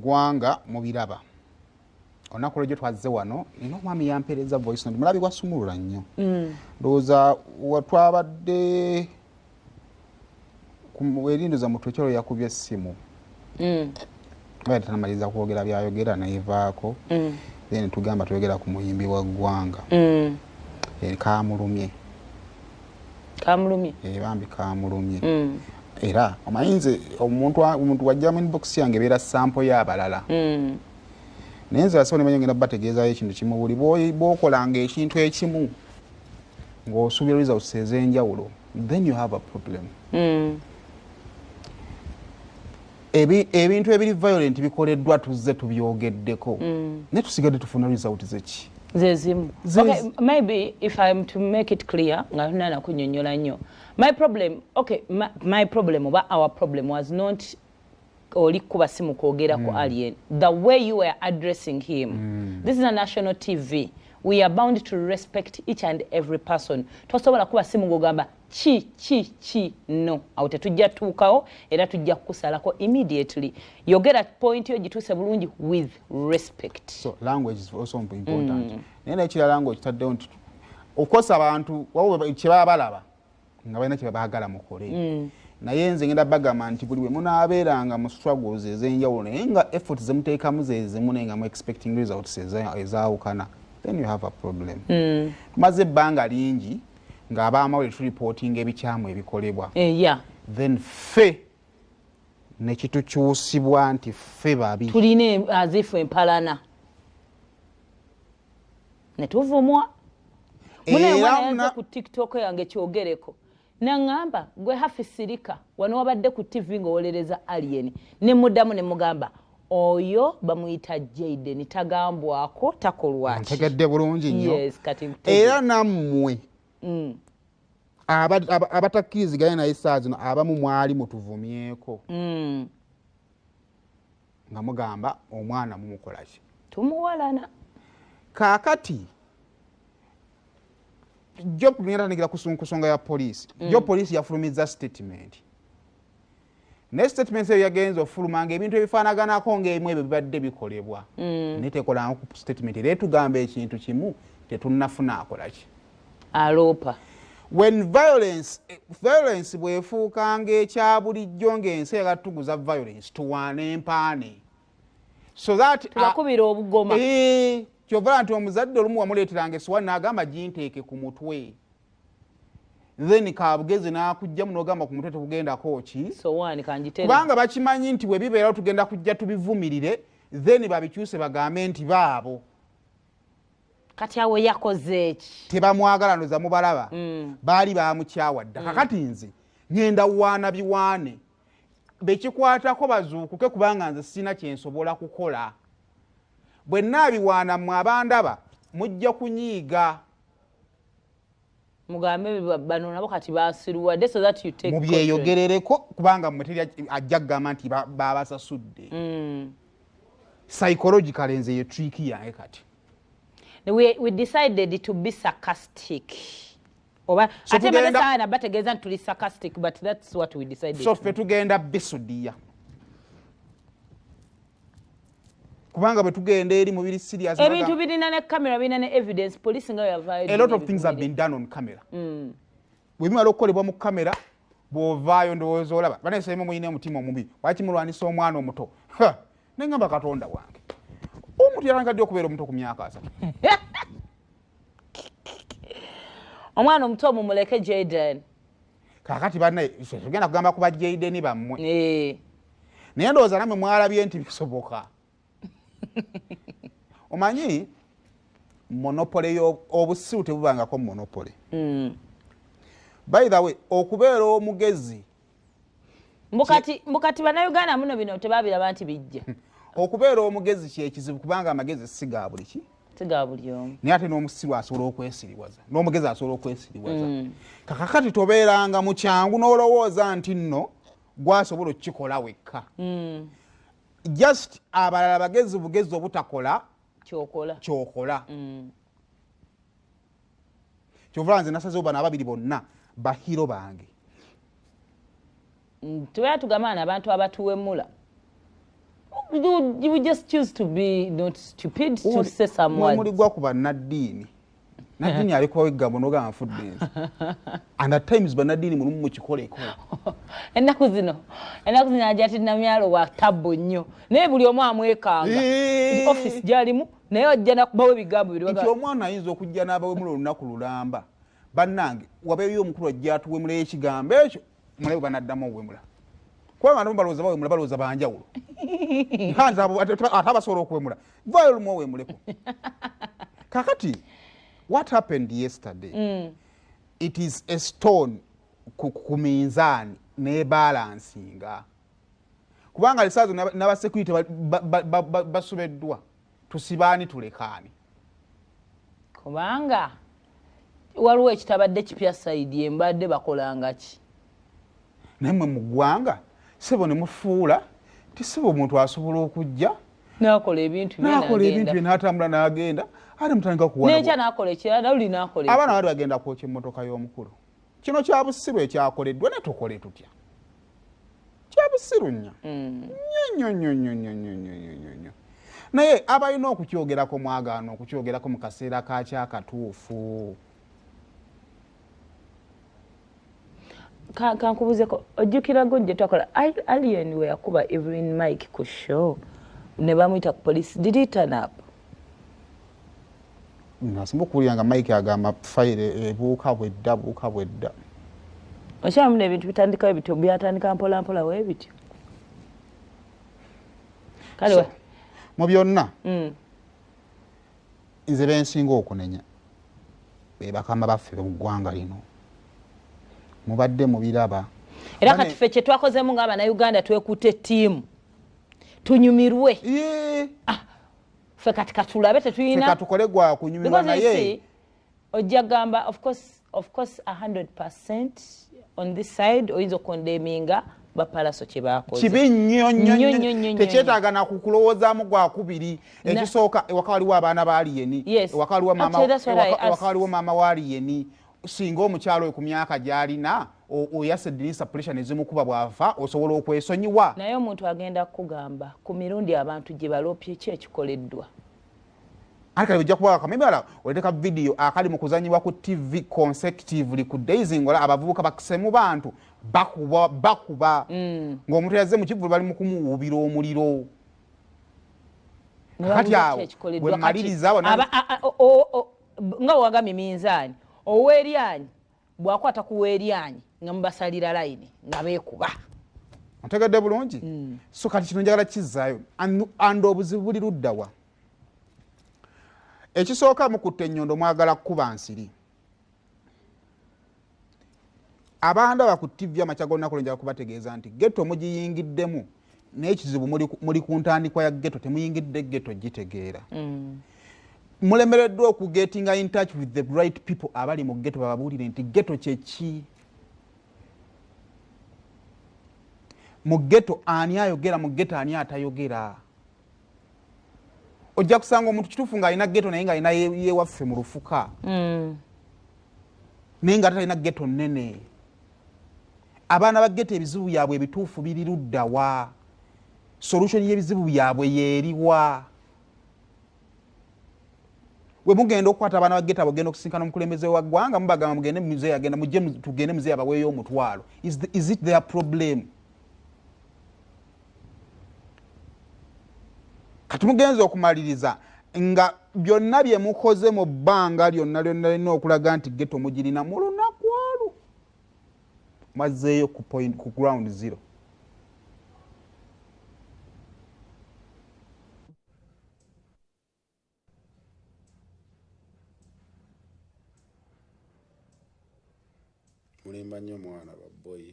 ggwanga mubiraba olunaku lwegyo twazze wano nina omwami yampeereza voice note mulabi gwasumulula nnyo ndowooza twabadde erindoza mutwe kyolo yakubye essimu bali tanamaliriza kwogera byayogera neevaako then tugamba tuyogera ku muyimbi wa ggwanga kamulumye bambi kamulumye era omayinze omuntu wajja mu inbox yange ebeera sample y'abalala naye nze asobola nemanyo ngenda bategeezayo ekintu kimu buli bw'okolanga ekintu ekimu ng'osuubira results ez'enjawulo then you have a problem. Ebintu ebiri violent bikoleddwa tuzze tubyogeddeko ne tusigadde tufuna results zeki zezimu. Okay, maybe if I'm to make it clear nga nana kunyonyola nnyo my problem oba our problem was not oli kuba simu kwogera ku Alien the way you were addressing him. This is a national TV. We are bound to respect each and every person. Tosobola kuba simu gogamba chi no awo tetujja tuukawo era tujja kukusalako immediately. Yogera point yo gituuse bulungi with respect. So language is also important. Nena ekira language taddewo nti okosa abantu wabo kye balaba nga balina kye baagala mukole. Naye nze ngenda bagamba nti buli bwe munaabeeranga mu struggles ez'enjawulo naye nga effort zemuteekamu zezimu naye nga mu expecting results ezaawukana then you have a problem. Tumaze ebbanga lingi ng'abaamawulire tulipotinga ebikyamu ebikolebwa. Then ffe ne kitukyusibwa nti ffe babi. Tulina azifu empalana. Ne tuvumwa. Muna ku TikTok yange kyogereko. Nangamba gwe hafisirika wano wabadde ku TV ng'owolereza Alien ne muddamu ne mugamba oyo bamuyita Jayden tagambwako takolwaki. Ntegedde bulungi nnyo. Yes, kati era nammwe abatakkiriziganya naye saa zino abamu mwali mutuvumyeko nga mugamba omwana mumukolaki tumuwalana kaakati jo kunyatanigira kusonga ya polisi jo polisi yafulumiza statement ne statement eyo yagenza ofulumanga ebintu ebifaanaganako ng'emu ebyo bibadde bikolebwa netekola ku statement era etugamba ekintu kimu tetunnafuna akolaki aloopa. When violence bwefuukanga ekya bulijjo ng'ensi egatuguza violence tuwaane empaane so that tubakubira obugoma kyovala nti omuzadde olumu wamuleeteranga essowaani n'agamba ginteeke ku mutwe then kaabugezi n'akugjamu n'ogamba ku mutwe tebugendako ki sowaani kangitere kubanga bakimanyi nti bwe bibeerawo tugenda kujja tubivumirire then babikyuse bagambe nti baabo kati awo yakoze eki tebamwagala ndoza mubalaba baali bamukyawadda kakati nze ngenda waana biwaane bekikwatako bazuukuke kubanga nze sina kyensobola kukola bwe naabiwaana mmwe abandaba mujja kunyiiga mugambe bano nabo kati basiruwadde so that you take mubyeyogerereko kubanga mmwe teri ajja kugamba nti babasasudde psychological nze ye trick yange kati. We decided to be sarcastic. Oba ate sana bategeza tuli sarcastic but that's what we decided. So fe tugenda bisudia. Kubanga bwe tugenda eri mu biri serious. Ebintu birina ne camera birina ne evidence police nga yavaayo. A lot of things have been done on camera. Bwe bimala okukolebwa mu camera bw'ovaayo ndowooza olaba baneesema muyina omutima omubi waki mulwanisa omwana omuto nengamba Katonda wange omuntu yalangadde okubeera omuto ku myaka 3 omwana omuto mumuleke Jayden kakati banne tugenda kugamba kuba Jayden bammwe naye ndowooza namwe mwalabye nti bisoboka omanyi monopole obusiru tebubangako monopole by the way okubeera omugezi mbukati bannayuganda muno bino tebabiraba nti bijja okubeera omugezi kyekizibu kubanga amagezi si ga buli ki tiga buli omu naye ate n'omusiru asobola okwesiriwaza n'omugezi asobola okwesiriwaza kakakati tobeeranga mu kyangu n'olowooza nti nno gwasobola okukikola wekka just abalala bagezi bugezi obutakola kyokola kyovula nze nasazewo bano ababiri bonna bahiro bange tubeera tugamana abantu abatuwemula you would just choose to be not stupid to say some words. Omuli gwakuba Nadine. Nadine alikuwa wegamba nogamba nfudde. And at times Nadine mulimu mu kikoleko. Ennaku zino ajja ati namyalo wa tabbo nnyo. Naye buli omu amwekanga. Office gyalimu naye ojja nakubawo ebigambo biri. Nti omwana ayinza okujja n'abawemula olunaku lulamba. Bannange wabeeyo omukulu ajja atuwemula ekigambo ekyo mulabe banaddamu okuwemula. Kuba abantu balowooza bawemula balowooza banjawulo. Ate abasobola okuwemula. Vaayo olumu owemuleko. Kakati what happened yesterday? It is a stone ku minzaani n'ebalansinga. Kubanga lisaazo n'abasecurity basubeddwa tusibaani tulekaani. Kubanga waliwo ekitabadde kipya sayidi embadde bakolanga ki? Naye mmwe mu ggwanga sebo ne mufuula ti sebo omuntu asobola okujja n'akola ebintu bye n'atambula n'agenda ate mutandika kuwona. N'ekya n'akola ekirala oli n'akola abaana baali bagenda kwokya emmotoka y'omukulu. Kino kya busiru ekyakoleddwa ne tukole tutya. Kya busiru nnyo. Nnyo. Naye abalina okukyogerako mwagaana okukyogerako mu kaseera kakyakatuufu. Kankubuzeko ojjukira gwe twakola alien we yakuba Evelyn Mike ku show ne bamuyita ku police. Did he turn up? Nasimba okuwulira nga Mike agamba fayire ebuuka bwedda. Okyamu n'ebintu bitandikawo bityo byatandika mpola mpola weebityo. Kale mu byonna nze bensinga okunenya be bakama baffe mu ggwanga lino. Mubadde mubiraba. Era kati ffe kye twakozemu ng'Abannayuganda twekutte ttiimu tunyumirwe. Ffe kati katulabe tetuyina. Ffe katukole gwa kunyumirwa naye. Ojja gamba of course 100% on this side oyinza okondemminga bapalaso kye baakoze. Kibi nnyo. Tekyetaaga na kukulowoozaamu gwa kubiri. Ekisooka ewaka waliwo abaana ba aliyeni. Ewaka waliwo maama wa aliyeni. Singa omukyalo oyo ku myaka gy'alina oyase dinisa pressure nezimukuba bw'afa osobola okwesonyiwa. Naye omuntu agenda kugamba ku mirundi abantu gye baloopye ki ekikoleddwa. Ate ojja kuba akamebala oleeteka video akali mu kuzanyibwa ku TV consecutively ku days ngola abavubuka bakisemu bantu bakuba ng'omuntu yazze mu kivulu bali mu kumuwubira omuliro. Kati awo bwe maliriza nga wagambye minzaani oweeryanyi bw'akwata ku weeryanyi nga mubasalira layini nga beekuba. Otegedde bulungi? So kati kino njagala kizzaayo andi obuzibu buli luddawa. Ekisooka mukutte ennyondo mwagala kukuba nsiri. Abandaba ku TV amakya gonna njagala kubategeeza nti ghetto mugiyingiddemu n'ekizibu muli ku ntandikwa ya ghetto temuyingidde ghetto gitegeera. Mulemereddwa okugetinga in touch with the right people abali mu ghetto bababuulire nti ghetto kyeki. Mu ghetto ani ayogera, mu ghetto ani atayogera. Ojja kusanga omuntu kituufu ng'alina ghetto naye ng'alina yeewaffe mu lufuka. Naye nga talina ghetto nnene. Abaana ba ghetto ebizibu byabwe ebituufu biri luddawa? Solution y'ebizibu byabwe yeeriwa? We mugenda okukwata abaana ba ghetto abagenda okusinkana omukulembeze wa ggwanga mubagamba mugende mu muzeeyi agenda mujje tugende muzeeyi abaweeyo omutwalo. Is it their problem? Kati mugenza okumaliriza nga byonna bye mukoze mu bbanga lyonna lina okulaga nti ghetto mugirina mu lunaku olwo mazzeeyo ku ground zero. Mulimba nnyo mwana ba boy.